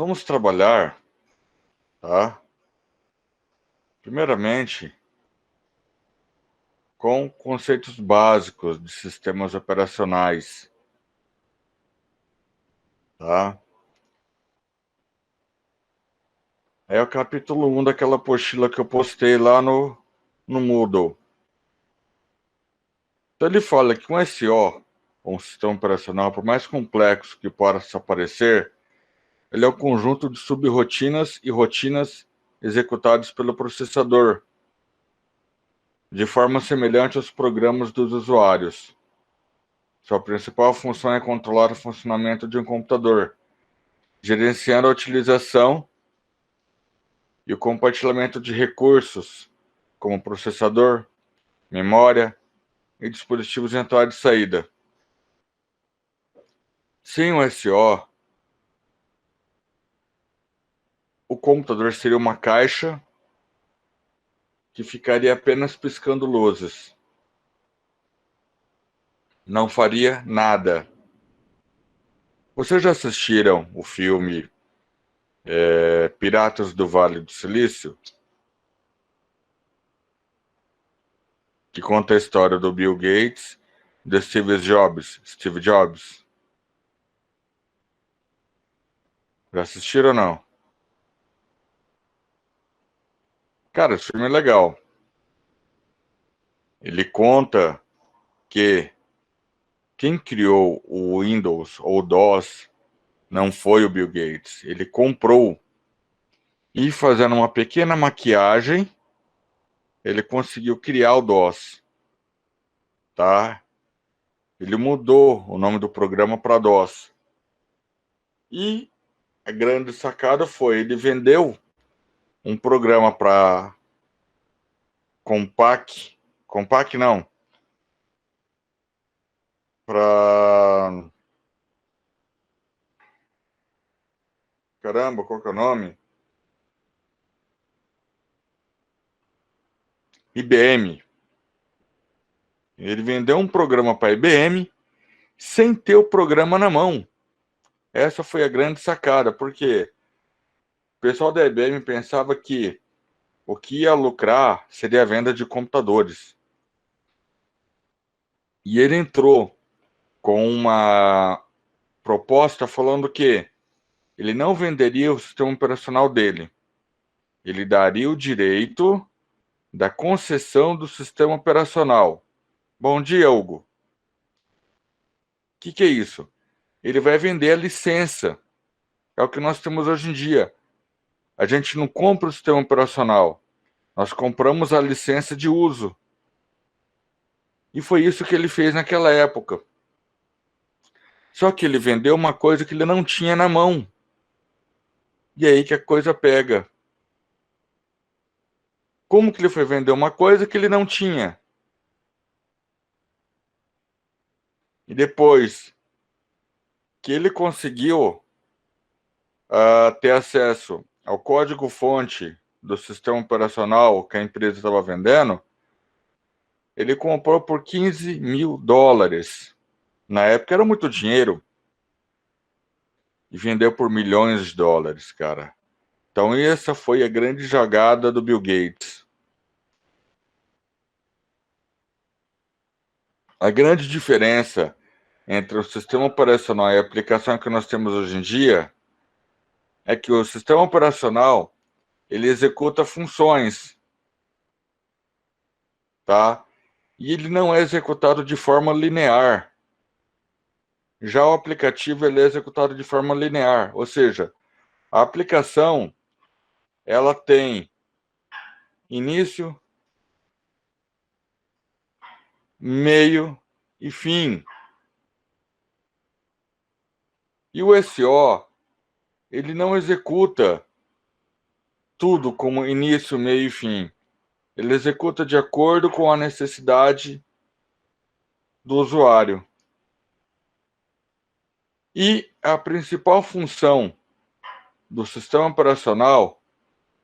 vamos trabalhar, tá? Primeiramente, com conceitos básicos de sistemas operacionais, tá? É o capítulo 1 daquela apostila que eu postei lá no Moodle. Então ele fala que um SO, um sistema operacional, por mais complexo que possa parecer, ele é um conjunto de subrirotinas e rotinas executadas pelo processador, de forma semelhante aos programas dos usuários. Sua principal função é controlar o funcionamento de um computador, gerenciando a utilização e o compartilhamento de recursos, como processador, memória e dispositivos de entrada e saída. Sem o SO, o computador seria uma caixa que ficaria apenas piscando luzes. Não faria nada. Vocês já assistiram o filme Piratas do Vale do Silício? Que conta a história do Bill Gates e do Steve Jobs. Já assistiram ou não? Cara, esse filme é legal. Ele conta que quem criou o Windows ou o DOS não foi o Bill Gates. Ele comprou e, fazendo uma pequena maquiagem, ele conseguiu criar o DOS, tá? Ele mudou o nome do programa para DOS. E a grande sacada foi, ele vendeu um programa para Compaq não, para caramba, qual que é o nome? IBM. Ele vendeu um programa para IBM sem ter o programa na mão. Essa foi a grande sacada, porque o pessoal da IBM pensava que o que ia lucrar seria a venda de computadores. E ele entrou com uma proposta falando que ele não venderia o sistema operacional dele. Ele daria o direito da concessão do sistema operacional. Bom dia, Hugo. O que é isso? Ele vai vender a licença. É o que nós temos hoje em dia. A gente não compra o sistema operacional. Nós compramos a licença de uso. E foi isso que ele fez naquela época. Só que ele vendeu uma coisa que ele não tinha na mão. E aí que a coisa pega. Como que ele foi vender uma coisa que ele não tinha? E depois que ele conseguiu ter acesso ao código-fonte do sistema operacional que a empresa estava vendendo, ele comprou por $15.000. Na época era muito dinheiro. E vendeu por milhões de dólares, cara. Então essa foi a grande jogada do Bill Gates. A grande diferença entre o sistema operacional e a aplicação que nós temos hoje em dia é que o sistema operacional ele executa funções, tá? E ele não é executado de forma linear. Já o aplicativo ele é executado de forma linear, ou seja, a aplicação ela tem início, meio e fim. E o SO, ele não executa tudo como início, meio e fim. Ele executa de acordo com a necessidade do usuário. E a principal função do sistema operacional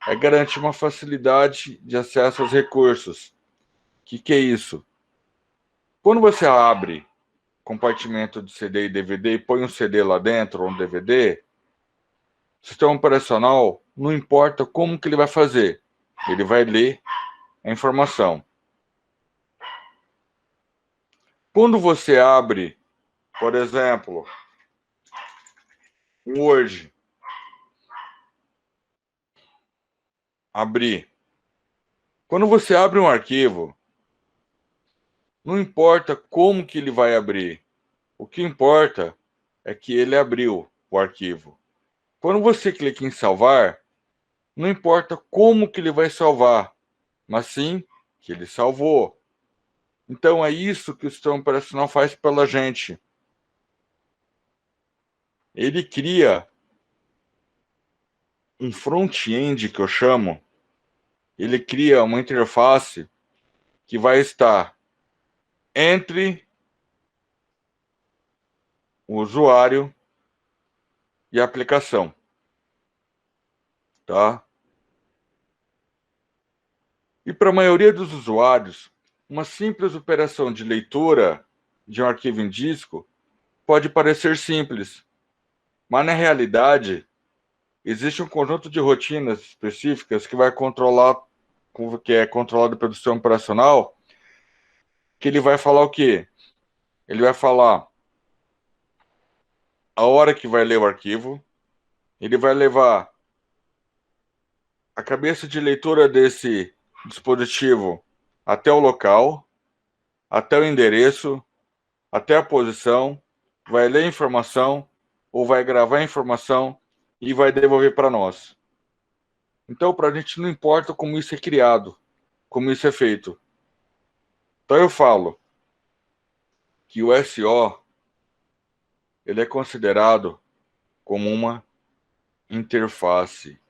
é garantir uma facilidade de acesso aos recursos. O que é isso? Quando você abre compartimento de CD e DVD e põe um CD lá dentro, ou um DVD, sistema operacional, não importa como que ele vai fazer, ele vai ler a informação. Quando você abre, por exemplo, o Word, abrir. Quando você abre um arquivo, não importa como que ele vai abrir. O que importa é que ele abriu o arquivo. Quando você clica em salvar, não importa como que ele vai salvar, mas sim que ele salvou. Então é isso que o sistema operacional faz pela gente. Ele cria um front-end, que eu chamo, ele cria uma interface que vai estar entre o usuário e a aplicação, tá? E para a maioria dos usuários, uma simples operação de leitura de um arquivo em disco pode parecer simples, mas na realidade existe um conjunto de rotinas específicas que vai controlar, que é controlado pelo sistema operacional, que ele vai falar o quê? Ele vai falar a hora que vai ler o arquivo, ele vai levar a cabeça de leitura desse dispositivo até o local, até o endereço, até a posição, vai ler a informação ou vai gravar a informação e vai devolver para nós. Então, para a gente não importa como isso é criado, como isso é feito. Então, eu falo que o SO ele é considerado como uma interface.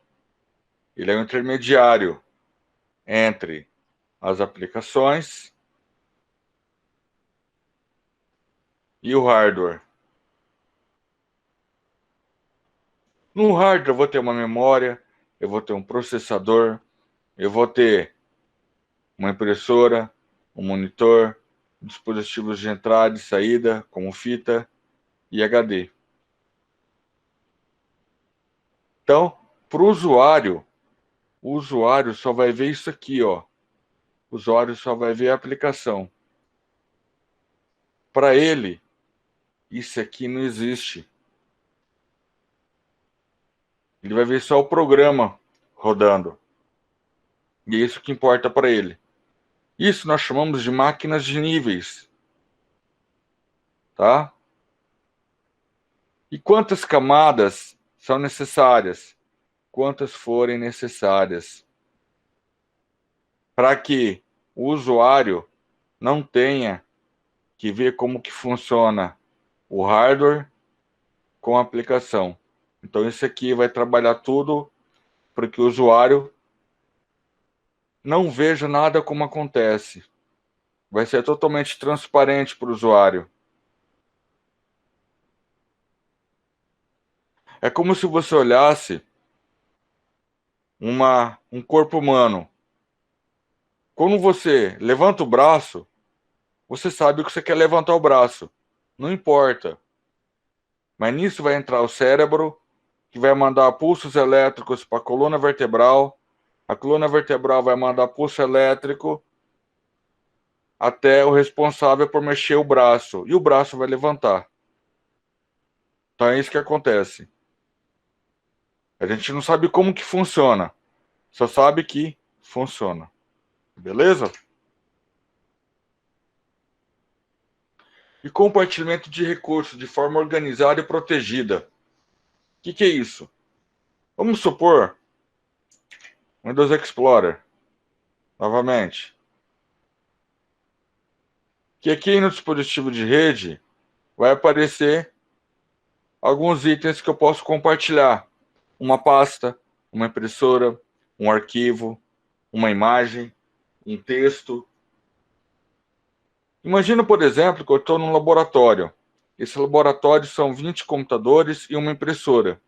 Ele é um intermediário entre as aplicações e o hardware. No hardware eu vou ter uma memória, eu vou ter um processador, eu vou ter uma impressora, um monitor, dispositivos de entrada e saída, como fita e HD. Então, para o usuário só vai ver isso aqui, ó. O usuário só vai ver a aplicação. Para ele, isso aqui não existe. Ele vai ver só o programa rodando. E é isso que importa para ele. Isso nós chamamos de máquinas de níveis. Tá? E quantas camadas são necessárias? Quantas forem necessárias. Para que o usuário não tenha que ver como que funciona o hardware com a aplicação. Então, isso aqui vai trabalhar tudo para que o usuário não veja nada como acontece. Vai ser totalmente transparente para o usuário. É como se você olhasse um corpo humano. Quando você levanta o braço, você sabe que você quer levantar o braço. Não importa. Mas nisso vai entrar o cérebro, que vai mandar pulsos elétricos para a coluna vertebral. A coluna vertebral vai mandar pulso elétrico até o responsável por mexer o braço. E o braço vai levantar. Então é isso que acontece. A gente não sabe como que funciona. Só sabe que funciona. Beleza? E compartilhamento de recursos de forma organizada e protegida. O que é isso? Vamos supor Windows Explorer, novamente, que aqui no dispositivo de rede vai aparecer alguns itens que eu posso compartilhar. Uma pasta, uma impressora, um arquivo, uma imagem, um texto. Imagina, por exemplo, que eu estou num laboratório. Esse laboratório são 20 computadores e uma impressora.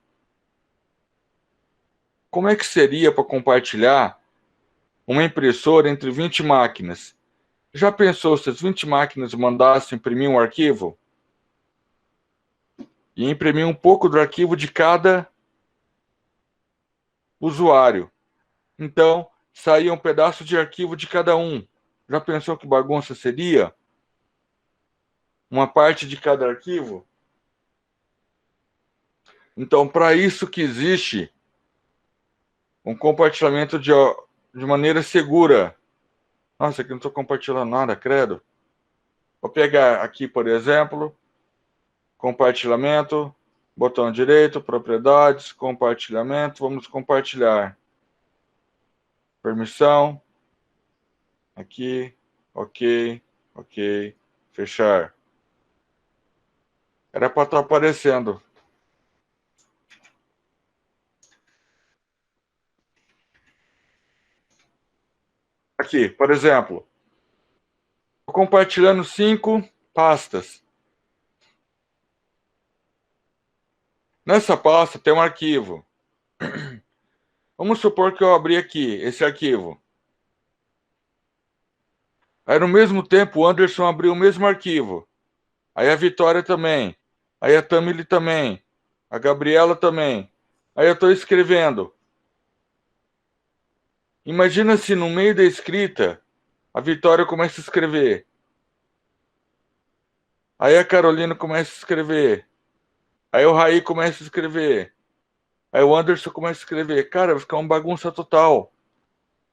Como é que seria para compartilhar uma impressora entre 20 máquinas? Já pensou se as 20 máquinas mandassem imprimir um arquivo? E imprimir um pouco do arquivo de cada usuário. Então, saía um pedaço de arquivo de cada um. Já pensou que bagunça seria? Uma parte de cada arquivo? Então, para isso que existe um compartilhamento de maneira segura. Nossa, aqui não estou compartilhando nada, credo. Vou pegar aqui, por exemplo, compartilhamento, botão direito, propriedades, compartilhamento, vamos compartilhar. Permissão, aqui, ok, ok, fechar. Era para estar aparecendo. Aqui, por exemplo, estou compartilhando 5 pastas. Nessa pasta tem um arquivo. Vamos supor que eu abri aqui esse arquivo. Aí, no mesmo tempo, o Anderson abriu o mesmo arquivo. Aí a Vitória também. Aí a Tamile também. A Gabriela também. Aí eu estou escrevendo. Imagina se no meio da escrita a Vitória começa a escrever. Aí a Carolina começa a escrever. Aí o Raí começa a escrever. Aí o Anderson começa a escrever. Cara, vai ficar uma bagunça total.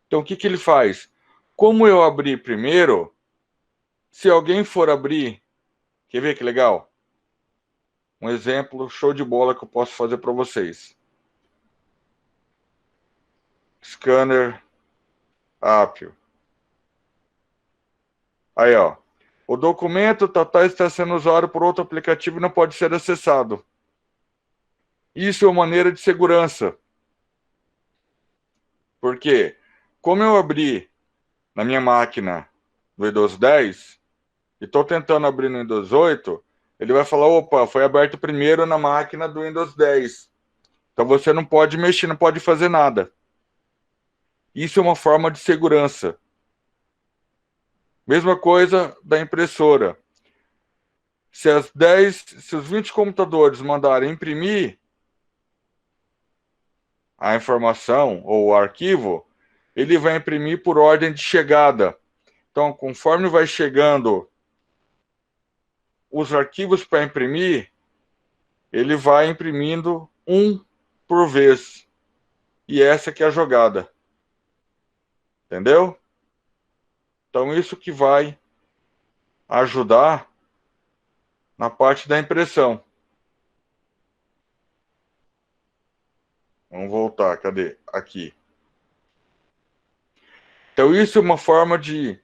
Então o que ele faz? Como eu abri primeiro, se alguém for abrir, quer ver que legal? Um exemplo show de bola que eu posso fazer para vocês. Scanner Apple. Aí, ó. O documento está sendo usado por outro aplicativo e não pode ser acessado. Isso é uma maneira de segurança. Porque, como eu abri na minha máquina do Windows 10 e estou tentando abrir no Windows 8, ele vai falar, opa, foi aberto primeiro na máquina do Windows 10. Então você não pode mexer, não pode fazer nada. Isso é uma forma de segurança. Mesma coisa da impressora. Se os 20 computadores mandarem imprimir a informação ou o arquivo, ele vai imprimir por ordem de chegada. Então, conforme vai chegando os arquivos para imprimir, ele vai imprimindo um por vez. E essa que é a jogada. Entendeu? Então, isso que vai ajudar na parte da impressão. Vamos voltar, cadê? Aqui. Então, isso é uma forma de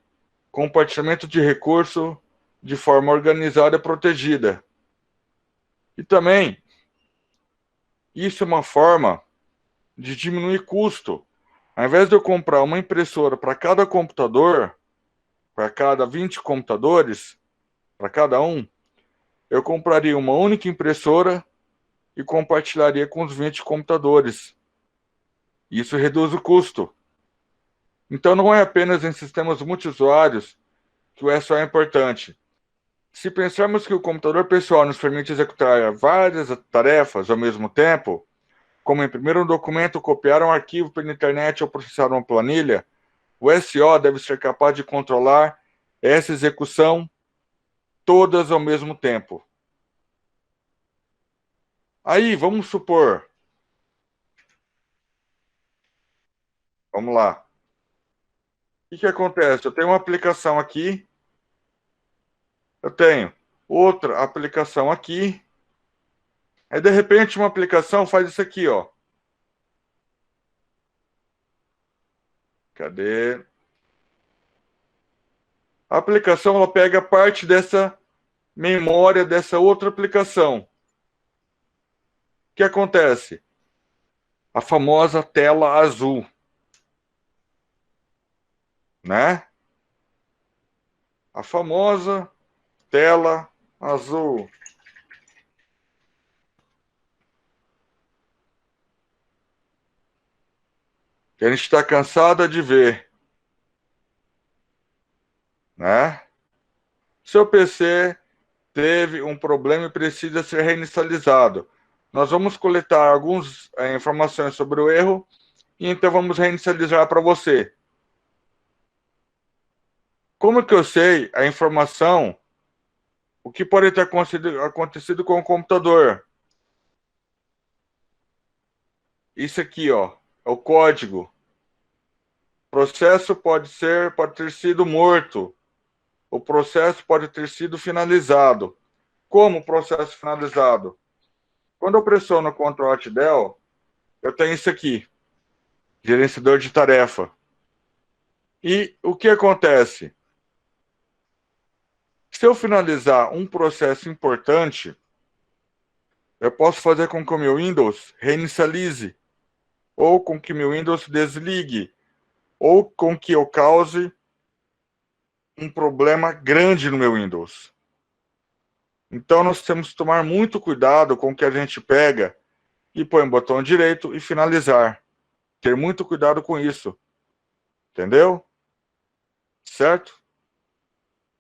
compartilhamento de recurso de forma organizada e protegida. E também, isso é uma forma de diminuir custo. Ao invés de eu comprar uma impressora para cada computador, para cada 20 computadores, para cada um, eu compraria uma única impressora e compartilharia com os 20 computadores. Isso reduz o custo. Então, não é apenas em sistemas multiusuários que o SO é importante. Se pensarmos que o computador pessoal nos permite executar várias tarefas ao mesmo tempo, como imprimir um documento, copiar um arquivo pela internet ou processar uma planilha, o SO deve ser capaz de controlar essa execução todas ao mesmo tempo. Aí, vamos supor, vamos lá. O que acontece? Eu tenho uma aplicação aqui, eu tenho outra aplicação aqui, aí de repente uma aplicação faz isso aqui, ó. Cadê? A aplicação ela pega parte dessa memória dessa outra aplicação. O que acontece? A famosa tela azul, né? A famosa tela azul. Que a gente está cansada de ver, né? Seu PC teve um problema e precisa ser reinicializado. Nós vamos coletar algumas informações sobre o erro E então vamos reinicializar para você. Como que eu sei a informação, o que pode ter acontecido com o computador? Isso aqui, ó, é o código. O processo pode ter sido morto. O processo pode ter sido finalizado. Como o processo finalizado? Quando eu pressiono Ctrl Alt Del, eu tenho isso aqui, gerenciador de tarefa. E o que acontece? Se eu finalizar um processo importante, eu posso fazer com que o meu Windows reinicialize, ou com que meu Windows desligue, ou com que eu cause um problema grande no meu Windows. Então nós temos que tomar muito cuidado com o que a gente pega e põe o botão direito e finalizar. Ter muito cuidado com isso. Entendeu? Certo?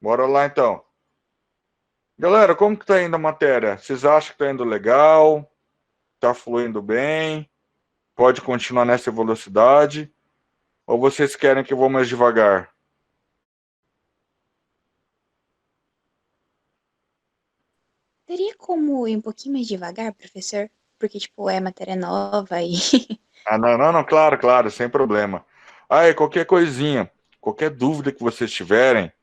Bora lá então. Galera, como que tá indo a matéria? Vocês acham que tá indo legal? Tá fluindo bem? Pode continuar nessa velocidade? Ou vocês querem que eu vou mais devagar? Teria como ir um pouquinho mais devagar, professor? Porque, tipo, é matéria nova e. Ah, não, claro, claro, sem problema. Ah, e qualquer coisinha, qualquer dúvida que vocês tiverem,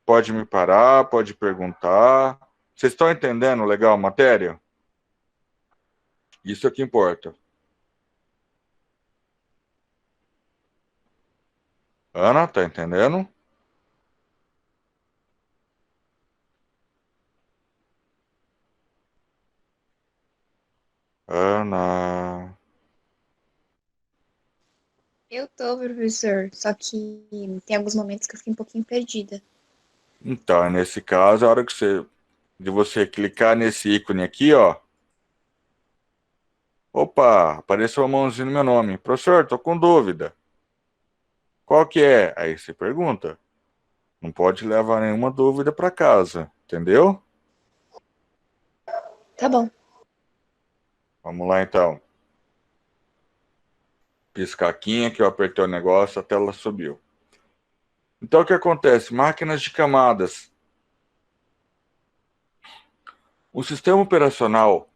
pode me parar, pode perguntar. Vocês estão entendendo legal a matéria? Isso é que importa. Ana, tá entendendo? Ana. Eu tô, professor. Só que tem alguns momentos que eu fiquei um pouquinho perdida. Então, nesse caso, a hora de você clicar nesse ícone aqui, ó. Opa, apareceu uma mãozinha no meu nome. Professor, tô com dúvida. Qual que é? Aí você pergunta. Não pode levar nenhuma dúvida para casa, entendeu? Tá bom. Vamos lá então. Piscaquinha que eu apertei o negócio, a tela subiu. Então o que acontece? Máquinas de camadas. O sistema operacional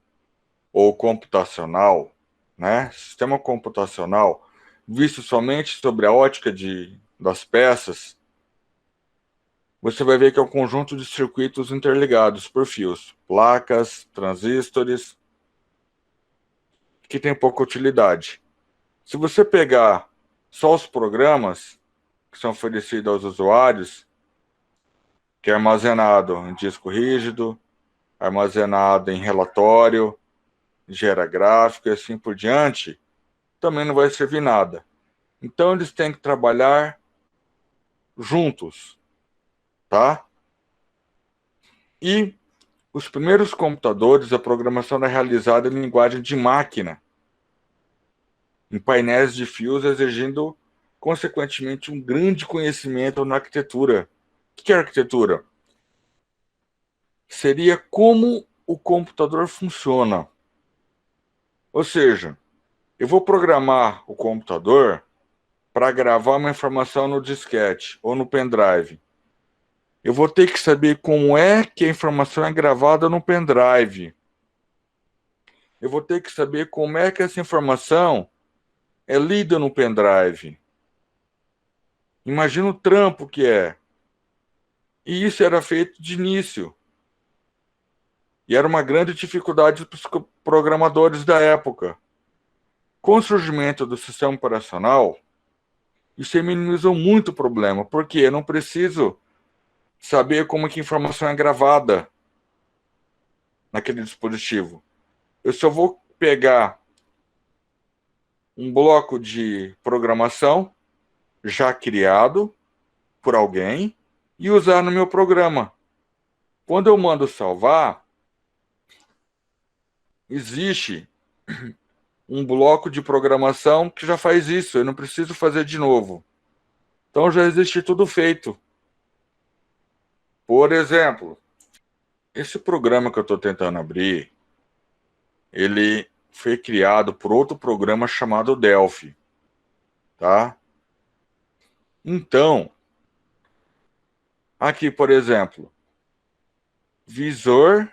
ou computacional, né? Sistema computacional, visto somente sobre a ótica das peças, você vai ver que é um conjunto de circuitos interligados por fios, placas, transistores, que tem pouca utilidade. Se você pegar só os programas que são oferecidos aos usuários, que é armazenado em disco rígido, armazenado em relatório, gera gráfico e assim por diante, também não vai servir nada. Então eles têm que trabalhar juntos, tá? E os primeiros computadores, a programação era realizada em linguagem de máquina, em painéis de fios, exigindo, consequentemente, um grande conhecimento na arquitetura. O que é arquitetura? Seria como o computador funciona. Ou seja, eu vou programar o computador para gravar uma informação no disquete ou no pendrive. Eu vou ter que saber como é que a informação é gravada no pendrive. Eu vou ter que saber como é que essa informação é lida no pendrive. Imagina o trampo que é. E isso era feito de início. E era uma grande dificuldade para os programadores da época. Com o surgimento do sistema operacional, isso minimizou muito o problema, porque eu não preciso saber como que a informação é gravada naquele dispositivo. Eu só vou pegar um bloco de programação já criado por alguém e usar no meu programa. Quando eu mando salvar, existe um bloco de programação que já faz isso, eu não preciso fazer de novo. Então já existe tudo feito. Por exemplo, esse programa que eu estou tentando abrir, ele foi criado por outro programa chamado Delphi. tá? Então, aqui, por exemplo, visor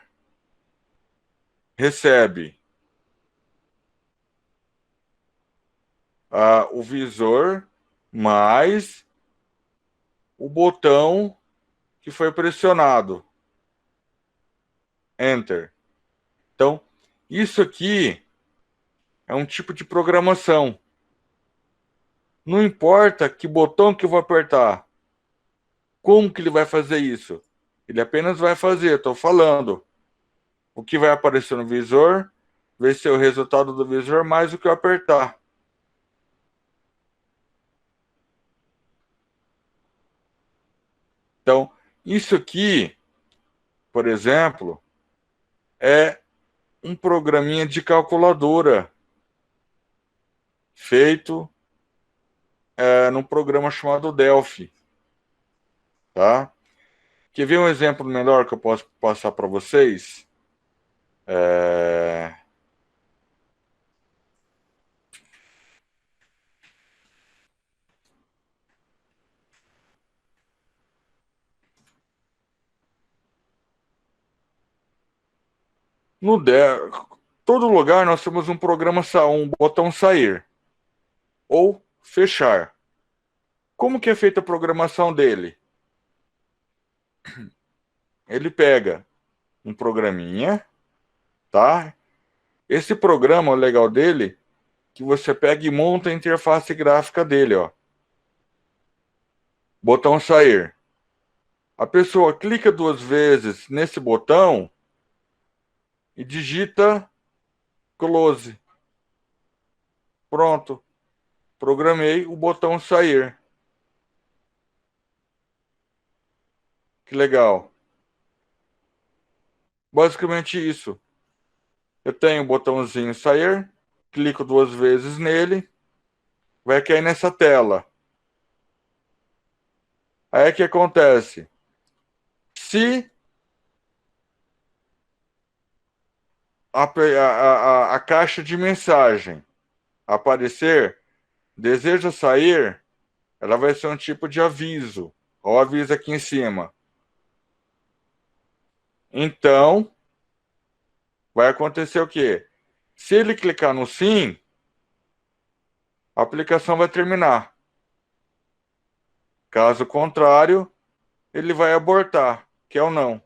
recebe o visor mais o botão que foi pressionado. Enter. Então, isso aqui é um tipo de programação. Não importa que botão que eu vou apertar. Como que ele vai fazer isso? Ele apenas vai fazer, estou falando. O que vai aparecer no visor vai ser o resultado do visor mais o que eu apertar. Então, isso aqui, por exemplo, é um programinha de calculadora feito num programa chamado Delphi, tá? Quer ver um exemplo melhor que eu posso passar para vocês? É... No todo lugar nós temos um programa, um botão sair ou fechar. Como que é feita a programação dele? Ele pega um programinha, tá? Esse programa, o legal dele, que você pega e monta a interface gráfica dele, ó. Botão sair. A pessoa clica 2 vezes nesse botão e digita close. Pronto. Programei o botão sair. Que legal. Basicamente isso. Eu tenho o botãozinho sair, clico 2 vezes nele, vai cair nessa tela. Aí o que acontece? Se a caixa de mensagem aparecer, deseja sair, ela vai ser um tipo de aviso. Ó, o aviso aqui em cima. Então, vai acontecer o quê? Se ele clicar no sim, a aplicação vai terminar. Caso contrário, ele vai abortar, que é o não.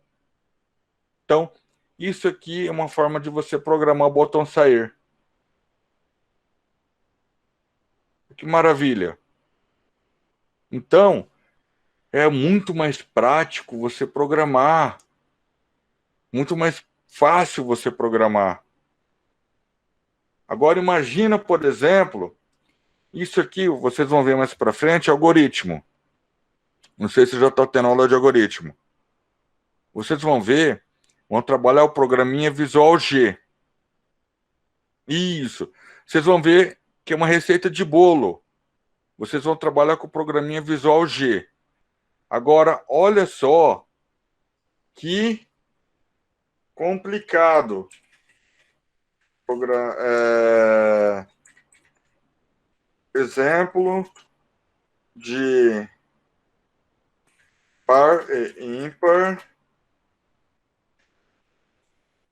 Então, isso aqui é uma forma de você programar o botão sair. Que maravilha! Então, é muito mais prático você programar, muito mais fácil você programar. Agora imagina, por exemplo, isso aqui, vocês vão ver mais para frente, algoritmo. Não sei se já está tendo aula de algoritmo. Vocês vão ver, vão trabalhar o programinha Visual G. Isso. Vocês vão ver que é uma receita de bolo. Vocês vão trabalhar com o programinha Visual G. Agora, olha só que complicado. Exemplo de par e ímpar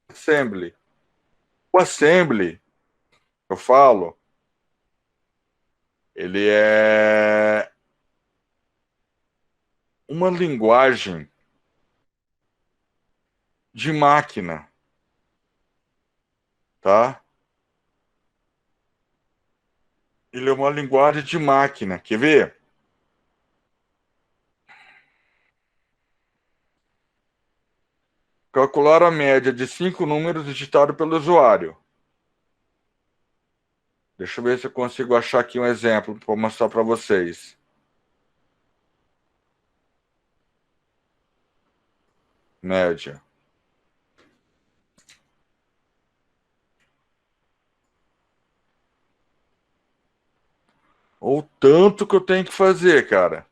assembly. O assembly, eu falo, ele é uma linguagem de máquina, tá? Ele é uma linguagem de máquina. Quer ver? Calcular a média de 5 números digitados pelo usuário. Deixa eu ver se eu consigo achar aqui um exemplo para mostrar para vocês. Média. Ou tanto que eu tenho que fazer, cara.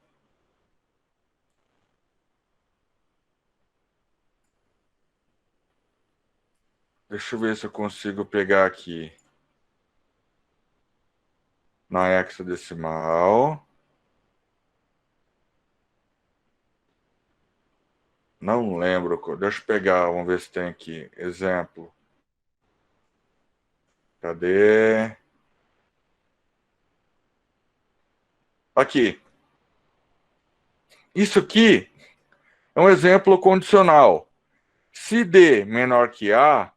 Deixa eu ver se eu consigo pegar aqui. na hexadecimal. Não lembro. Deixa eu pegar, vamos ver se tem aqui. Exemplo. Cadê? Aqui. Isso aqui é um exemplo condicional. Se D menor que A,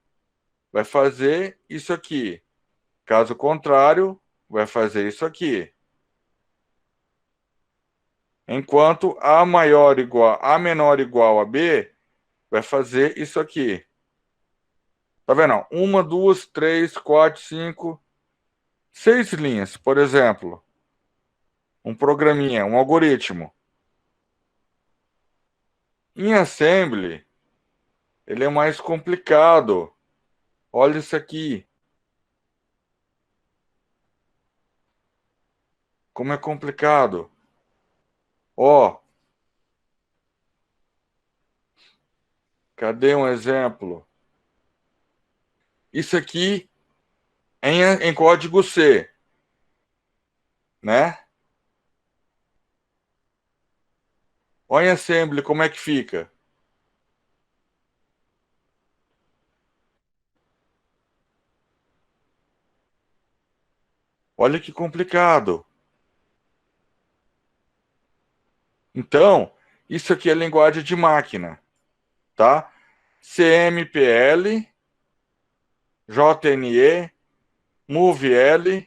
vai fazer isso aqui. Caso contrário, vai fazer isso aqui. Enquanto A menor igual a B, vai fazer isso aqui. Tá vendo? 1, 2, 3, 4, 5, 6 linhas, por exemplo. Um programinha, um algoritmo. Em assembly, ele é mais complicado. Olha isso aqui. Como é complicado. Ó, cadê um exemplo? Isso aqui é em código C, né? Olha em assembly como é que fica. Olha que complicado. Então, isso aqui é linguagem de máquina, tá? CMPL, JNE, MoveL,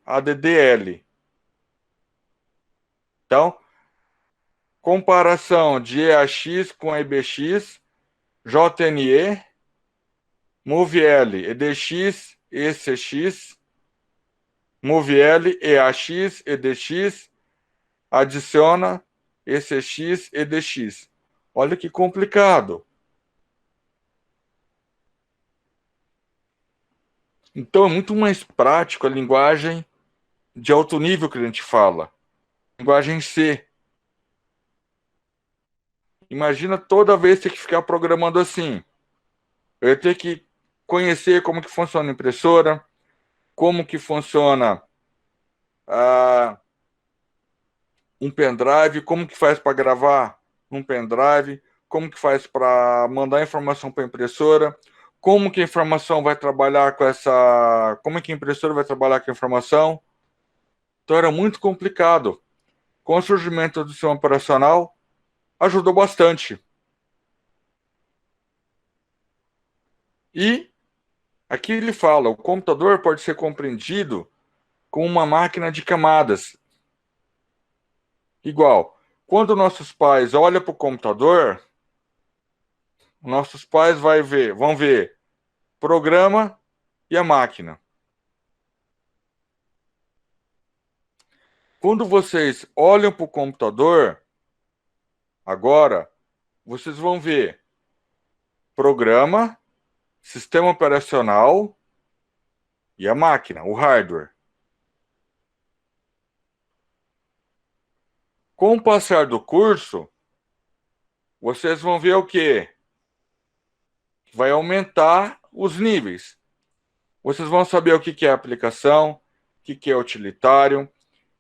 ADDL. Então, comparação de EAX com EBX, JNE, MoveL, EDX, ECX, MoveL, EAX, EDX, adiciona ECX, EDX. Olha que complicado. Então, é muito mais prático a linguagem de alto nível que a gente fala. Linguagem C. Imagina toda vez ter que ficar programando assim. Eu ia ter que conhecer como que funciona a impressora, como que funciona um pendrive, como que faz para gravar um pendrive, como que faz para mandar informação para a impressora, como que a informação vai trabalhar com essa... Como que a impressora vai trabalhar com a informação. Então era muito complicado. Com o surgimento do sistema operacional, ajudou bastante. E aqui ele fala, o computador pode ser compreendido como uma máquina de camadas. Igual, quando nossos pais olham para o computador, nossos pais vão ver programa e a máquina. Quando vocês olham para o computador, agora, vocês vão ver programa, sistema operacional e a máquina, o hardware. Com o passar do curso, vocês vão ver o quê? Vai aumentar os níveis. Vocês vão saber o que é aplicação, o que é utilitário,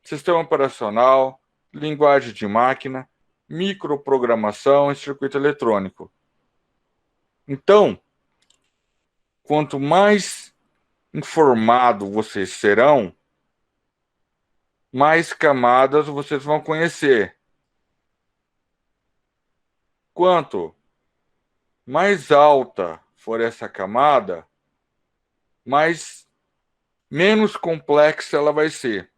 sistema operacional, linguagem de máquina, microprogramação e circuito eletrônico. Então, quanto mais informado vocês serão, mais camadas vocês vão conhecer. Quanto mais alta for essa camada, menos complexa ela vai ser.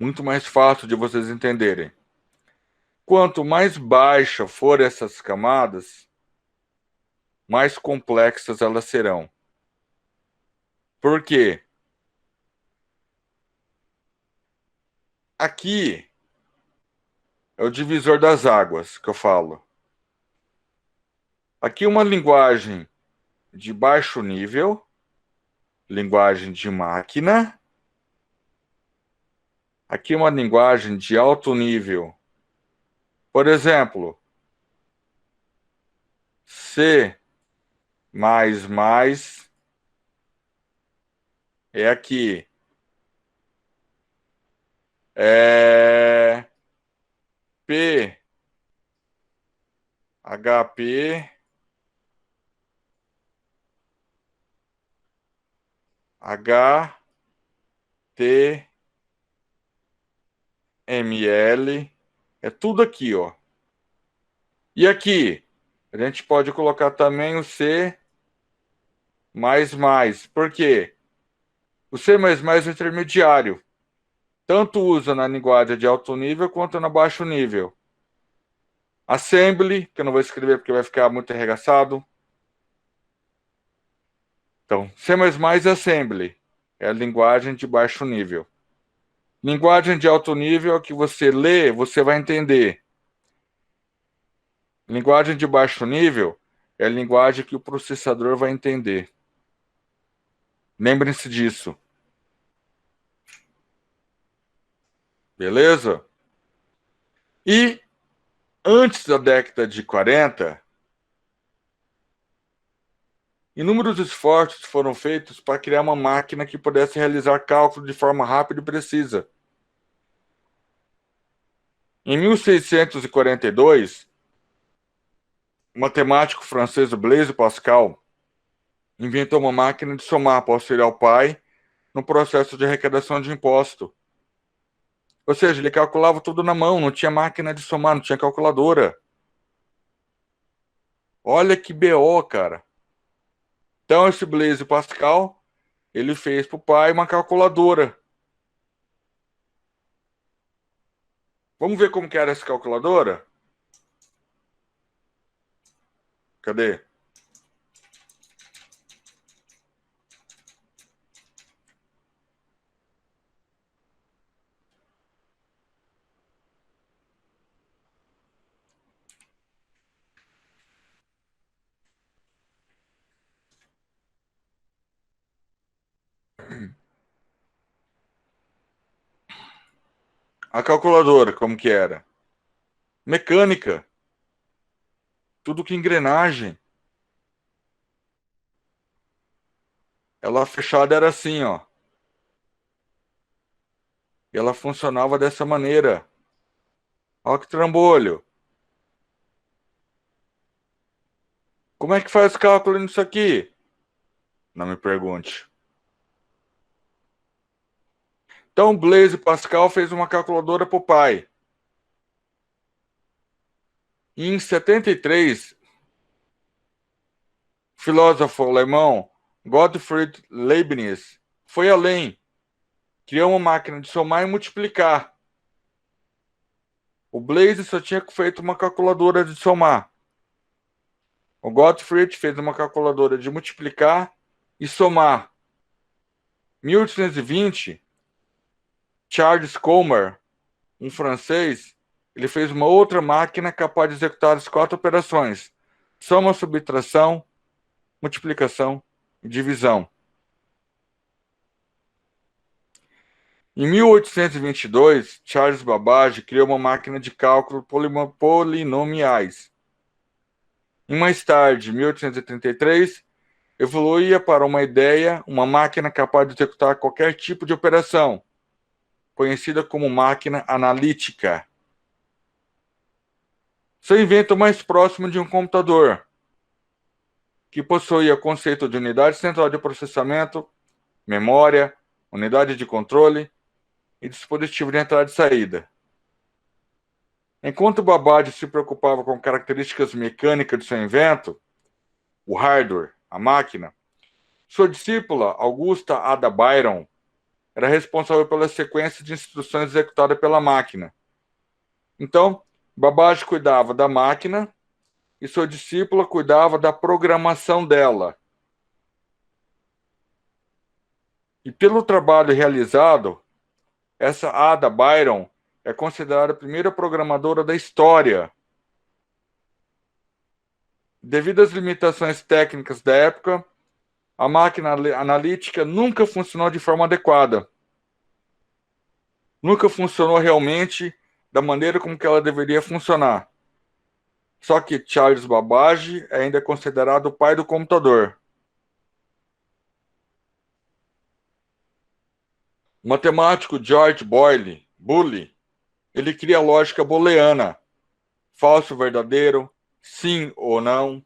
Muito mais fácil de vocês entenderem. Quanto mais baixa for essas camadas, mais complexas elas serão. Por quê? Aqui é o divisor das águas que eu falo. Aqui uma linguagem de baixo nível, linguagem de máquina. Aqui uma linguagem de alto nível. Por exemplo, C, mais é aqui. P, HP, HT, ML, é tudo aqui, ó. E aqui, a gente pode colocar também o C++. Por quê? O C++ é o intermediário. Tanto usa na linguagem de alto nível quanto na baixo nível. Assembly, que eu não vou escrever porque vai ficar muito arregaçado. Então, C++ é Assembly. É a linguagem de baixo nível. Linguagem de alto nível é que você lê, você vai entender. Linguagem de baixo nível é a linguagem que o processador vai entender. Lembrem-se disso. Beleza? E antes da década de 40, inúmeros esforços foram feitos para criar uma máquina que pudesse realizar cálculos de forma rápida e precisa. Em 1642, o matemático francês Blaise Pascal inventou uma máquina de somar para auxiliar o pai no processo de arrecadação de imposto. Ou seja, ele calculava tudo na mão, não tinha máquina de somar, não tinha calculadora. Olha que BO, cara. Então, esse Blaise Pascal, ele fez para o pai uma calculadora. Vamos ver como que era essa calculadora? Cadê? A calculadora, como que era? Mecânica. Tudo que engrenagem. Ela fechada era assim, ó. E ela funcionava dessa maneira. Olha que trambolho. Como é que faz cálculo nisso aqui? Não me pergunte. Então, Blaise Pascal fez uma calculadora para o pai. E em 73, filósofo alemão Gottfried Leibniz foi além. Criou uma máquina de somar e multiplicar. O Blaise só tinha feito uma calculadora de somar. O Gottfried fez uma calculadora de multiplicar e somar. Em 1820, Charles Colmar, um francês, ele fez uma outra máquina capaz de executar as 4 operações: soma, subtração, multiplicação e divisão. Em 1822, Charles Babbage criou uma máquina de cálculo polinomiais. E mais tarde, em 1833, evoluía para uma ideia, uma máquina capaz de executar qualquer tipo de operação, conhecida como máquina analítica. Seu invento mais próximo de um computador, que possuía o conceito de unidade central de processamento, memória, unidade de controle e dispositivo de entrada e saída. Enquanto Babbage se preocupava com características mecânicas de seu invento, o hardware, a máquina, sua discípula, Augusta Ada Byron, era responsável pela sequência de instruções executada pela máquina. Então, Babbage cuidava da máquina e sua discípula cuidava da programação dela. E pelo trabalho realizado, essa Ada Byron é considerada a primeira programadora da história. Devido às limitações técnicas da época, a máquina analítica nunca funcionou de forma adequada. Nunca funcionou realmente da maneira como que ela deveria funcionar. Só que Charles Babbage ainda é considerado o pai do computador. O matemático George Boole, ele cria a lógica booleana, falso, verdadeiro, sim ou não,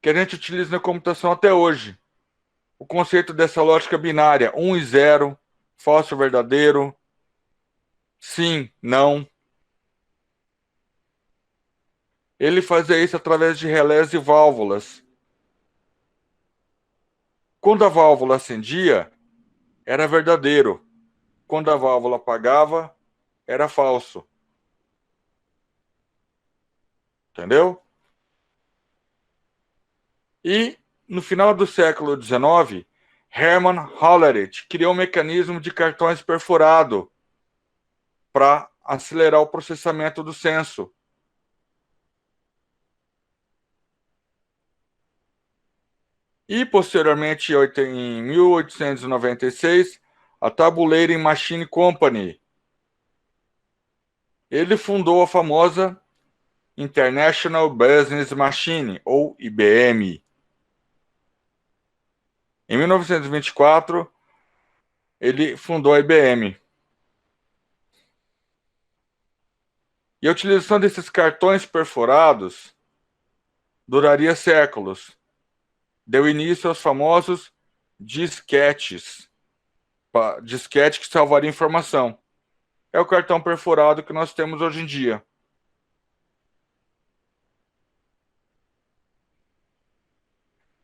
que a gente utiliza na computação até hoje. O conceito dessa lógica binária, 1 e 0, falso, verdadeiro, sim, não. Ele fazia isso através de relés e válvulas. Quando a válvula acendia, era verdadeiro. Quando a válvula apagava, era falso. Entendeu? E, no final do século XIX, Hermann Hollerith criou um mecanismo de cartões perfurado para acelerar o processamento do censo. E, posteriormente, em 1896, a Tabulating Machine Company. Ele fundou a famosa International Business Machine, ou IBM. Em 1924, ele fundou a IBM. E a utilização desses cartões perfurados duraria séculos. Deu início aos famosos disquetes. Disquete que salvaria informação. É o cartão perfurado que nós temos hoje em dia.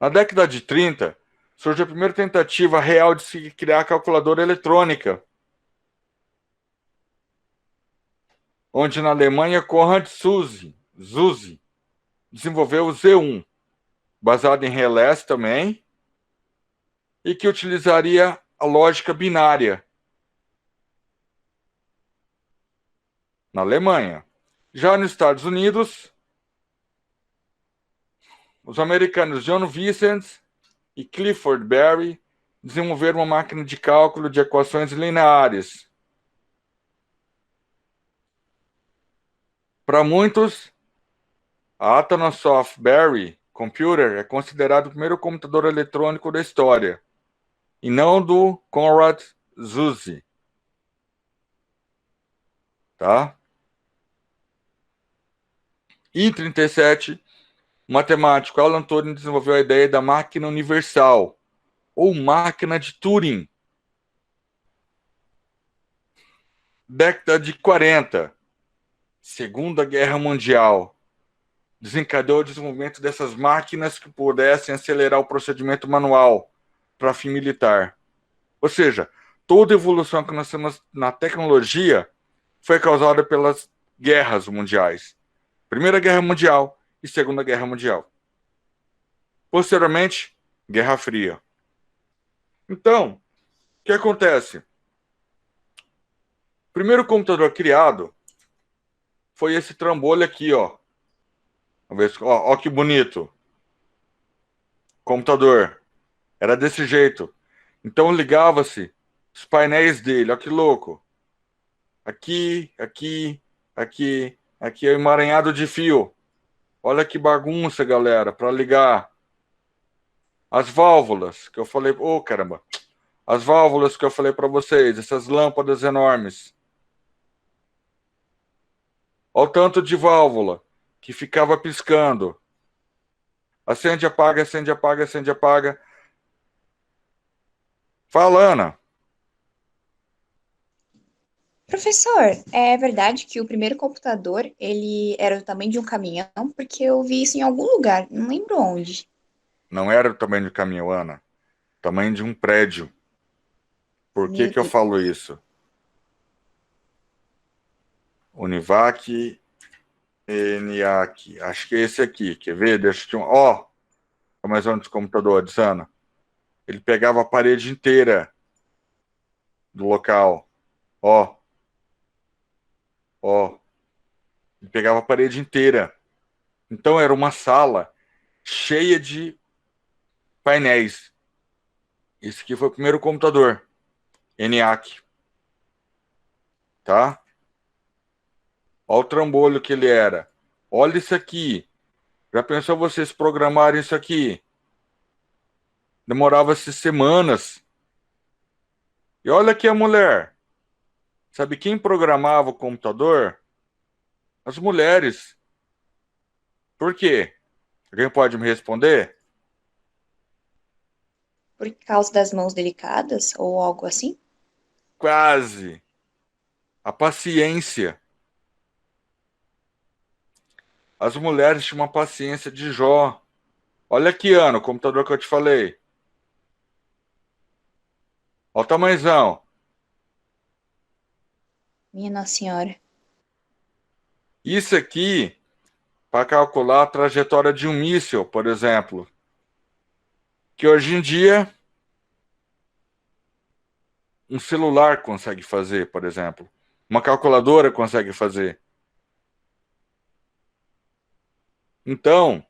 Na década de 30, surgiu a primeira tentativa real de se criar a calculadora eletrônica, onde na Alemanha Konrad Zuse desenvolveu o Z1, baseado em relés também, e que utilizaria a lógica binária na Alemanha. Já nos Estados Unidos, os americanos John Vincent e Clifford Berry desenvolveram uma máquina de cálculo de equações lineares. Para muitos, a Atanasoff Berry Computer é considerado o primeiro computador eletrônico da história, e não do Konrad Zuse. Tá? Em 1937, o matemático Alan Turing desenvolveu a ideia da máquina universal, ou máquina de Turing. Década de 40, Segunda Guerra Mundial, desencadeou o desenvolvimento dessas máquinas que pudessem acelerar o procedimento manual para fim militar. Ou seja, toda evolução que nós temos na tecnologia foi causada pelas guerras mundiais. Primeira Guerra Mundial e Segunda Guerra Mundial. Posteriormente, Guerra Fria. Então, o que acontece? O primeiro computador criado foi esse trambolho aqui, ó. Vamos ver, ó que bonito. Computador. Era desse jeito. Então ligava-se os painéis dele, ó que louco. Aqui, aqui, aqui, aqui é emaranhado de fio. Olha que bagunça, galera, para ligar. As válvulas que eu falei, ô caramba. As válvulas que eu falei para vocês, essas lâmpadas enormes. Olha o tanto de válvula que ficava piscando. Acende, apaga, acende, apaga, acende, apaga. Fala, Ana. Professor, é verdade que o primeiro computador, ele era do tamanho de um caminhão, porque eu vi isso em algum lugar, não lembro onde. Não era o tamanho de caminhão, Ana. Tamanho de um prédio. Por que Meu que eu Deus. falo isso? Univac, ENIAC. Acho que é esse aqui. Quer ver? Deixa eu... Ó, mais um dos computadores, Ana. Ele pegava a parede inteira do local. Ó. Ó. Ele pegava a parede inteira. Então era uma sala cheia de painéis. Esse aqui foi o primeiro computador. ENIAC. Tá? Olha o trambolho que ele era. Olha isso aqui. Já pensou vocês programarem isso aqui? Demorava-se semanas. E olha aqui a mulher. Sabe quem programava o computador? As mulheres. Por quê? Alguém pode me responder? Por causa das mãos delicadas ou algo assim? Quase. A paciência. As mulheres tinham uma paciência de Jó. Olha aqui, Ana, o computador que eu te falei. Olha o tamanhozão. Minha Nossa Senhora. Isso aqui, para calcular a trajetória de um míssil, por exemplo, que hoje em dia um celular consegue fazer, por exemplo. Uma calculadora consegue fazer. Então,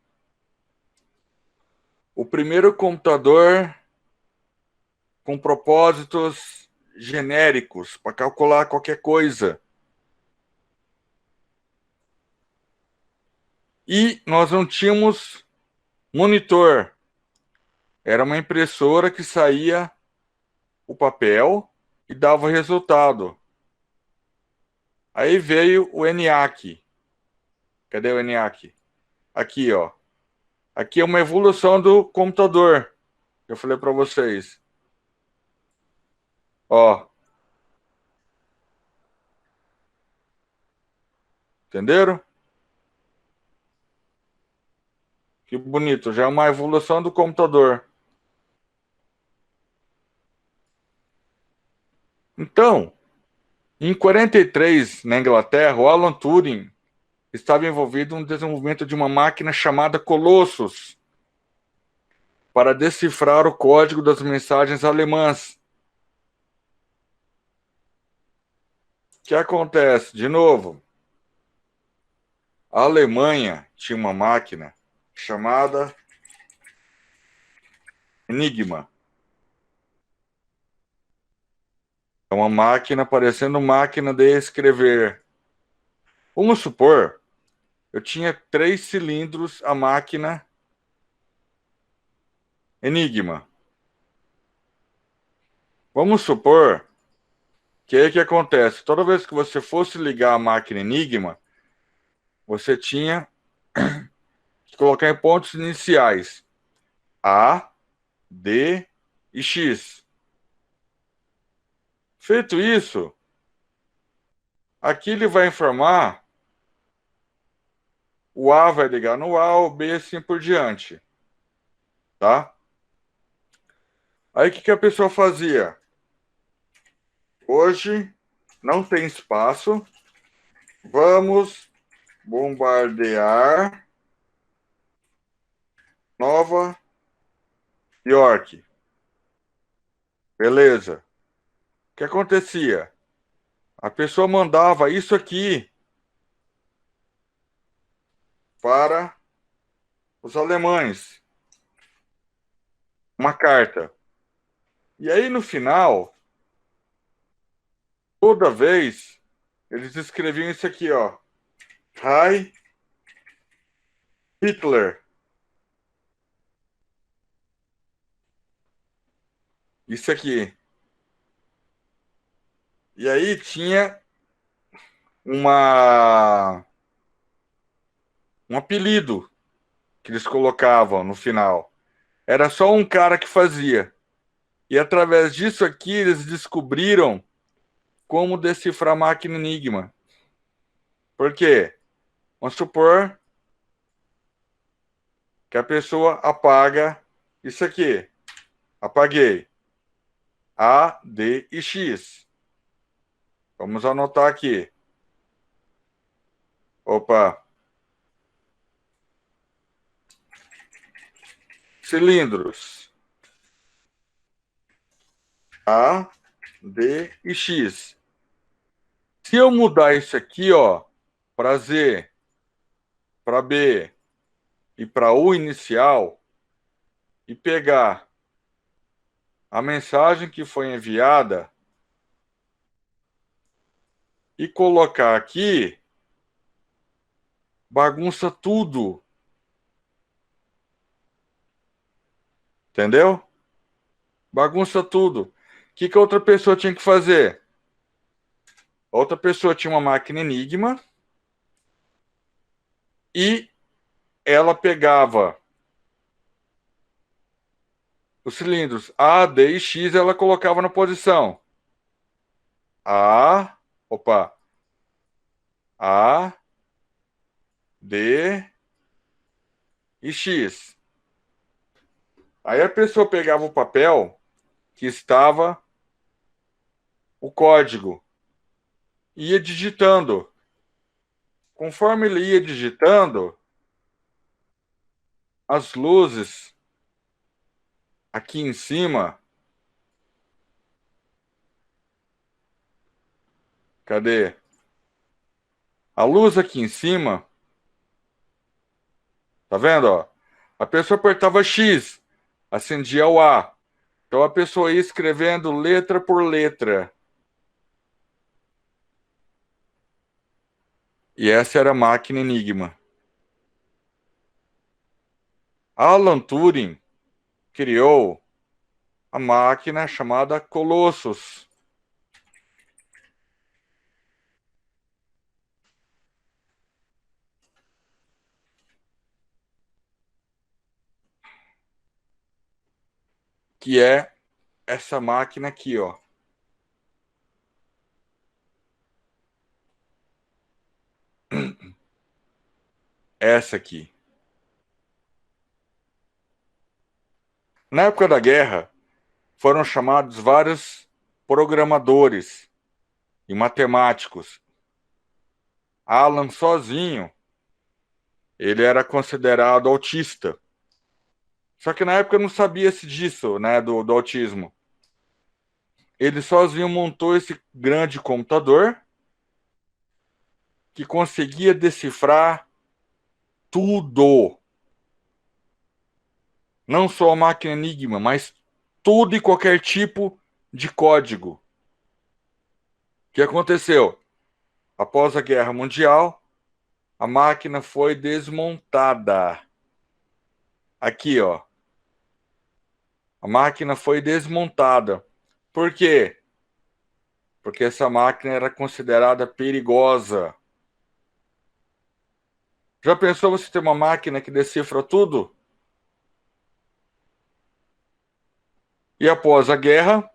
o primeiro computador com propósitos genéricos para calcular qualquer coisa. E nós não tínhamos monitor. Era uma impressora que saía o papel e dava o resultado. Aí veio o ENIAC. Cadê o ENIAC? Aqui, ó. Aqui é uma evolução do computador. Eu falei para vocês. Ó, entenderam? Que bonito, já é uma evolução do computador. Então, em 43, na Inglaterra, o Alan Turing estava envolvido no desenvolvimento de uma máquina chamada Colossus para decifrar o código das mensagens alemãs. O que acontece? De novo, a Alemanha tinha uma máquina chamada Enigma. É uma máquina parecendo máquina de escrever. Vamos supor, eu tinha 3 cilindros a máquina Enigma. Vamos supor que aí que acontece? Toda vez que você fosse ligar a máquina Enigma, você tinha que colocar em pontos iniciais A, D e X. Feito isso, aqui ele vai informar, o A vai ligar no A, o B assim por diante, tá? Aí o que a pessoa fazia? Hoje não tem espaço, vamos bombardear Nova York. Beleza. O que acontecia? A pessoa mandava isso aqui para os alemães, uma carta. E aí, no final, toda vez, eles escreviam isso aqui, ó. Hi, Hitler. Isso aqui. E aí tinha um apelido que eles colocavam no final. Era só um cara que fazia. E através disso aqui, eles descobriram como decifrar a máquina Enigma. Por quê? Vamos supor que a pessoa apaga isso aqui. Apaguei. A, D e X. Vamos anotar aqui. Opa. Cilindros. A, D e X. Se eu mudar isso aqui, ó, para Z, para B e para U inicial e pegar a mensagem que foi enviada e colocar aqui, bagunça tudo. Entendeu? Bagunça tudo. O que a outra pessoa tinha que fazer? A outra pessoa tinha uma máquina Enigma e ela pegava os cilindros A, D e X, ela colocava na posição A, opa, A, D e X. Aí a pessoa pegava o papel que estava o código e ia digitando. Conforme ele ia digitando, as luzes aqui em cima, cadê? A luz aqui em cima, tá vendo, ó? A pessoa apertava X, acendia o A. Então a pessoa ia escrevendo letra por letra. E essa era a máquina Enigma. Alan Turing criou a máquina chamada Colossus, que é essa máquina aqui, ó. Essa aqui. Na época da guerra, foram chamados vários programadores e matemáticos. Alan sozinho, ele era considerado autista. Só que na época não sabia-se disso, né, do autismo. Ele sozinho montou esse grande computador que conseguia decifrar tudo. Não só a máquina Enigma, mas tudo e qualquer tipo de código. O que aconteceu? Após a Guerra Mundial, a máquina foi desmontada. Aqui, ó. A máquina foi desmontada. Por quê? Porque essa máquina era considerada perigosa. Já pensou você ter uma máquina que decifra tudo? E após a guerra,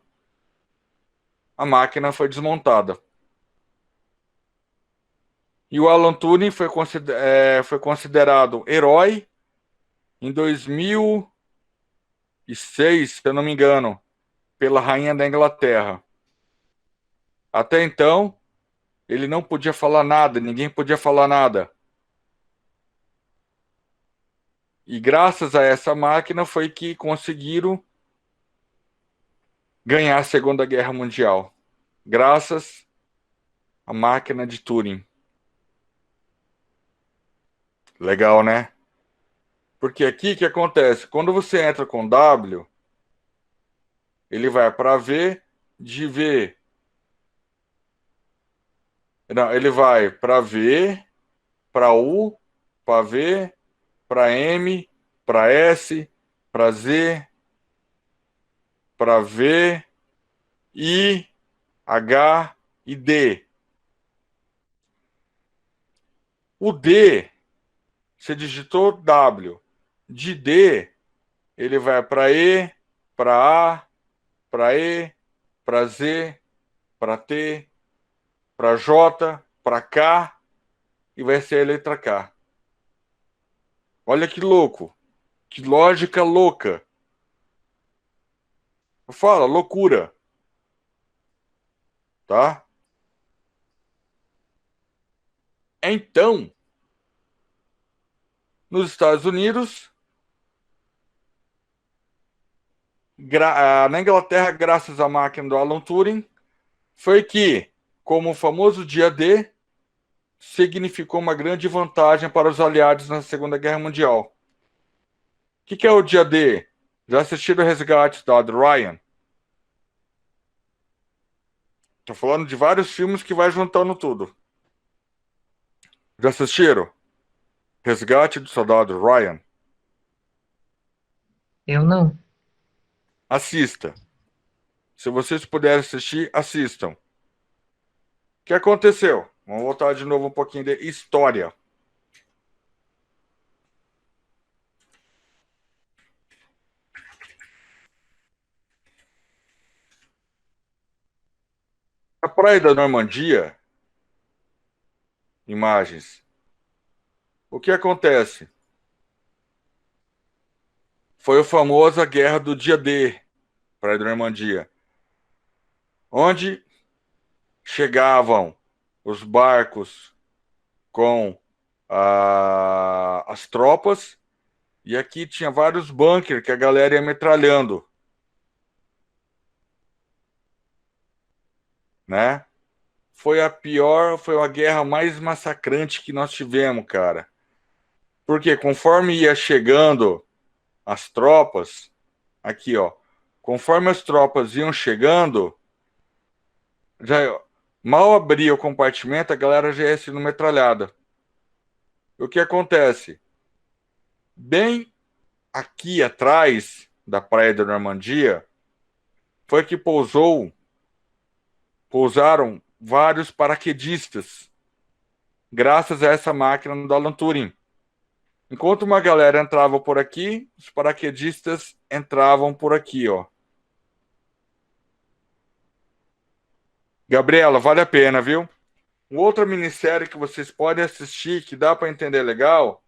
a máquina foi desmontada. E o Alan Turing foi considerado herói em 2006, se eu não me engano, pela rainha da Inglaterra. Até então, ele não podia falar nada, ninguém podia falar nada. E graças a essa máquina foi que conseguiram ganhar a Segunda Guerra Mundial. Graças à máquina de Turing. Legal, né? Porque aqui o que acontece? Quando você entra com W, ele vai para V, de V. Não, ele vai para V, para U, para V, para M, para S, para Z, para V, I, H e D. O D, você digitou W. De D, ele vai para E, para A, para E, para Z, para T, para J, para K e vai ser a letra K. Olha que louco, que lógica louca. Fala, loucura, tá? Então, nos Estados Unidos, na Inglaterra, graças à máquina do Alan Turing, foi que, como o famoso dia D, significou uma grande vantagem para os aliados na Segunda Guerra Mundial. O que é o dia D? Já assistiram o Resgate da Ryan? Tô falando de vários filmes que vai juntando tudo. Já assistiram? Resgate do Soldado Ryan. Eu não. Assista. Se vocês puderem assistir, assistam. O que aconteceu? Vamos voltar de novo um pouquinho de história. A Praia da Normandia, imagens. O que acontece? Foi a famosa Guerra do Dia D, Praia da Normandia, onde chegavam os barcos com as tropas, e aqui tinha vários bunkers que a galera ia metralhando, né? Foi a guerra mais massacrante que nós tivemos, cara. Porque conforme ia chegando as tropas, aqui, ó, conforme as tropas iam chegando, já mal abria o compartimento, a galera já ia sendo metralhada. O que acontece? Bem aqui atrás da Praia da Normandia, foi que pousaram vários paraquedistas, graças a essa máquina do Alan Turing. Enquanto uma galera entrava por aqui, os paraquedistas entravam por aqui, ó. Gabriela, vale a pena, viu? Outra minissérie que vocês podem assistir, que dá para entender legal,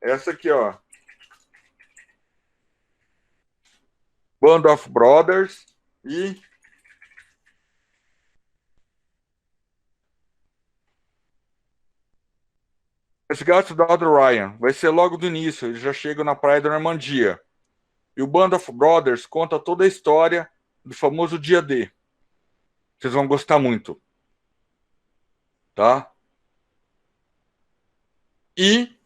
é essa aqui, ó. Band of Brothers e Resgate do Soldado Ryan. Vai ser logo do início, eles já chegam na Praia da Normandia. E o Band of Brothers conta toda a história do famoso Dia D. Vocês vão gostar muito. Tá? E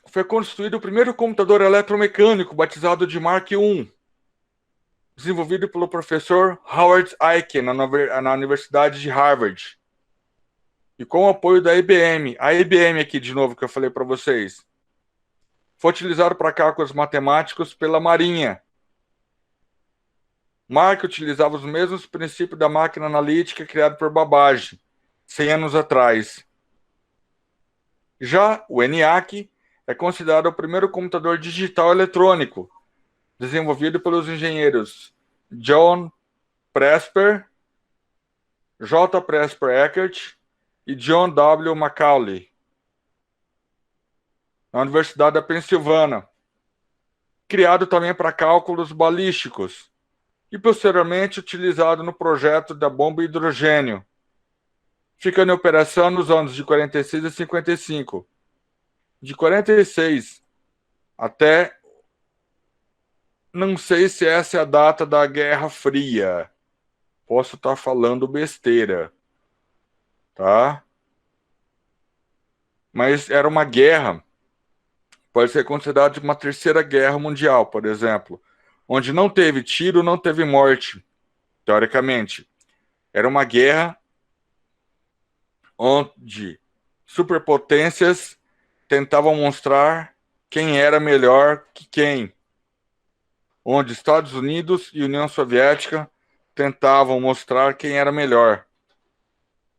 foi construído o primeiro computador eletromecânico, batizado de Mark I, desenvolvido pelo professor Howard Aiken, na Universidade de Harvard. E com o apoio da IBM. A IBM aqui, de novo, que eu falei para vocês. Foi utilizado para cálculos matemáticos pela Marinha. Mark utilizava os mesmos princípios da máquina analítica criada por Babbage, 100 anos atrás. Já o ENIAC é considerado o primeiro computador digital eletrônico, desenvolvido pelos engenheiros John Presper, J. Presper Eckert e John W. Macaulay, na Universidade da Pensilvânia, criado também para cálculos balísticos e posteriormente utilizado no projeto da bomba hidrogênio, ficando em operação nos anos de 46 a 55. De 46 até, não sei se essa é a data da Guerra Fria, posso estar falando besteira, tá? Mas era uma guerra, pode ser considerada uma terceira guerra mundial, por exemplo, onde não teve tiro, não teve morte, teoricamente. Era uma guerra onde superpotências tentavam mostrar quem era melhor que quem, onde Estados Unidos e União Soviética tentavam mostrar quem era melhor.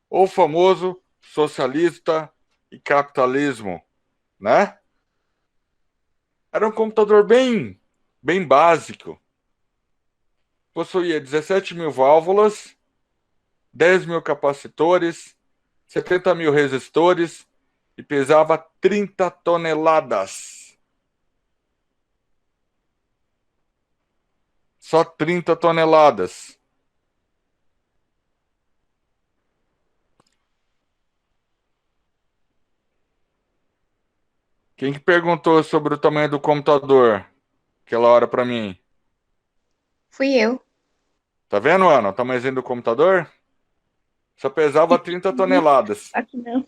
O famoso socialista e capitalismo, né? Era um computador bem básico. Possuía 17 mil válvulas, 10 mil capacitores, 70 mil resistores e pesava 30 toneladas. Só 30 toneladas. Quem que perguntou sobre o tamanho do computador aquela hora para mim? Fui eu. Tá vendo, Ana? O tamanhozinho do computador? Só pesava 30 toneladas. Aqui não.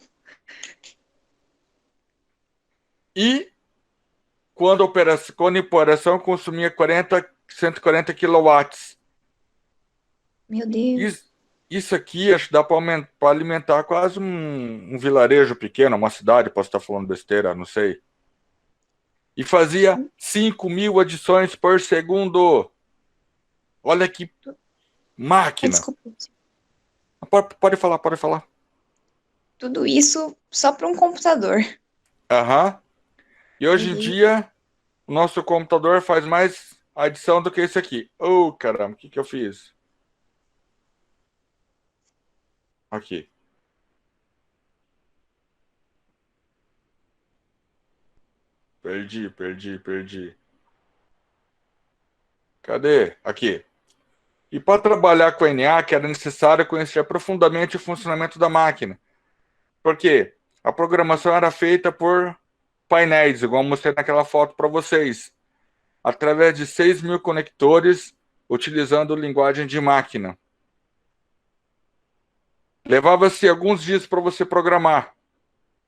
E quando em operação consumia 140 kW. Meu Deus. Isso aqui acho que dá para alimentar quase um vilarejo pequeno, uma cidade, posso estar falando besteira, não sei. E fazia 5.000 adições por segundo. Olha que Ai, máquina. desculpa. Pode falar, pode falar. Tudo isso só para um computador. Aham. E Meu hoje em Deus. dia, o nosso computador faz mais adição do que esse aqui. Oh, caramba, o que que eu fiz? Aqui. Perdi, perdi, perdi. Cadê? Aqui. E para trabalhar com a ENIAC era necessário conhecer profundamente o funcionamento da máquina. Por quê? A programação era feita por painéis, igual eu mostrei naquela foto para vocês, através de 6.000 conectores, utilizando linguagem de máquina. Levava-se alguns dias para você programar,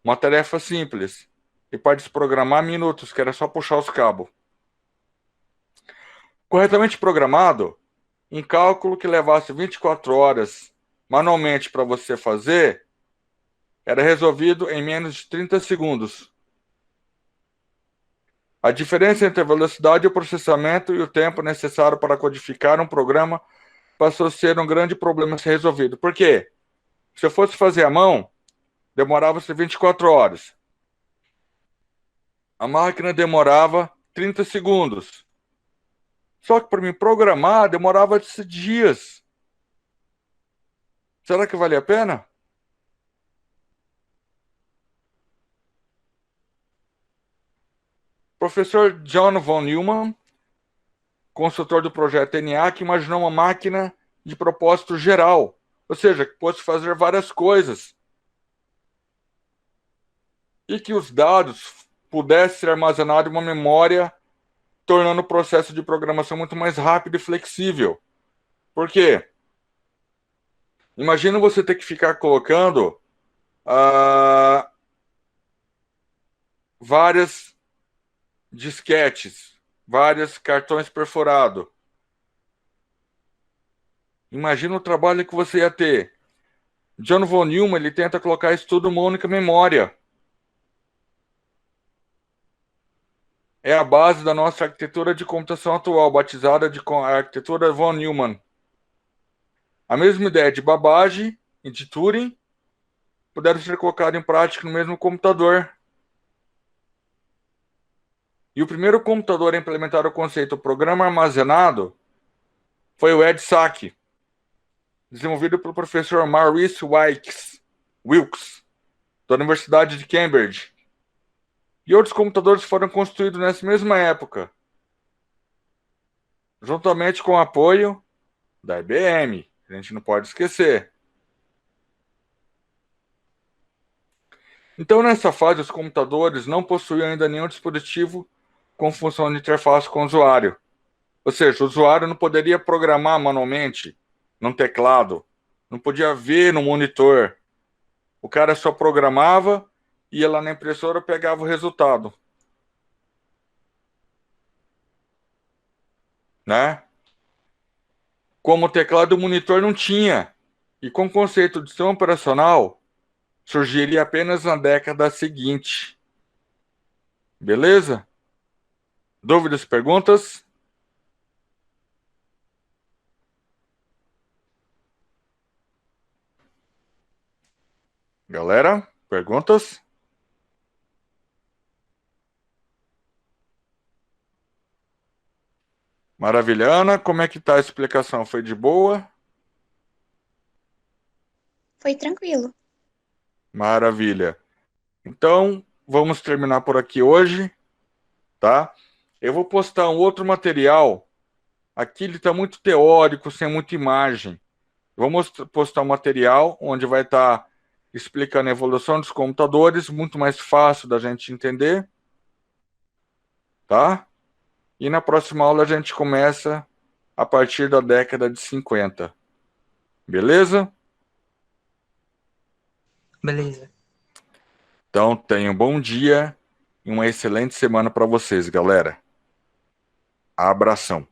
uma tarefa simples, e para desprogramar minutos, que era só puxar os cabos. Corretamente programado, um cálculo que levasse 24 horas manualmente para você fazer, era resolvido em menos de 30 segundos. A diferença entre a velocidade de processamento e o tempo necessário para codificar um programa passou a ser um grande problema a ser resolvido. Por quê? Se eu fosse fazer à mão, demorava-se 24 horas. A máquina demorava 30 segundos. Só que para me programar, demorava dias. Será que vale a pena? Professor John von Neumann, consultor do projeto ENIAC, imaginou uma máquina de propósito geral, ou seja, que fosse fazer várias coisas e que os dados pudessem ser armazenados em uma memória, tornando o processo de programação muito mais rápido e flexível. Por quê? Imagina você ter que ficar colocando várias disquetes, vários cartões perfurados. Imagina o trabalho que você ia ter. John von Neumann, ele tenta colocar isso tudo numa única memória. É a base da nossa arquitetura de computação atual, batizada de arquitetura von Neumann. A mesma ideia de Babbage e de Turing puderam ser colocadas em prática no mesmo computador. E o primeiro computador a implementar o conceito programa armazenado foi o EDSAC, desenvolvido pelo professor Maurice Wilkes, da Universidade de Cambridge. E outros computadores foram construídos nessa mesma época, juntamente com o apoio da IBM, a gente não pode esquecer. Então, nessa fase, os computadores não possuíam ainda nenhum dispositivo com função de interface com o usuário. Ou seja, o usuário não poderia programar manualmente num teclado, não podia ver no monitor. O cara só programava, ia lá na impressora, pegava o resultado. Né? Como o teclado e o monitor não tinha. E com o conceito de sistema operacional, surgiria apenas na década seguinte. Beleza? Dúvidas, perguntas? Galera, perguntas? Maravilha. Ana, como é que tá a explicação? Foi de boa? Foi tranquilo. Maravilha. Então, vamos terminar por aqui hoje, tá? Eu vou postar um outro material. Aqui ele está muito teórico, sem muita imagem. Vamos postar um material onde vai estar explicando a evolução dos computadores, muito mais fácil da gente entender, tá? E na próxima aula a gente começa a partir da década de 50. Beleza? Beleza. Então, tenham um bom dia e uma excelente semana para vocês, galera. Abração.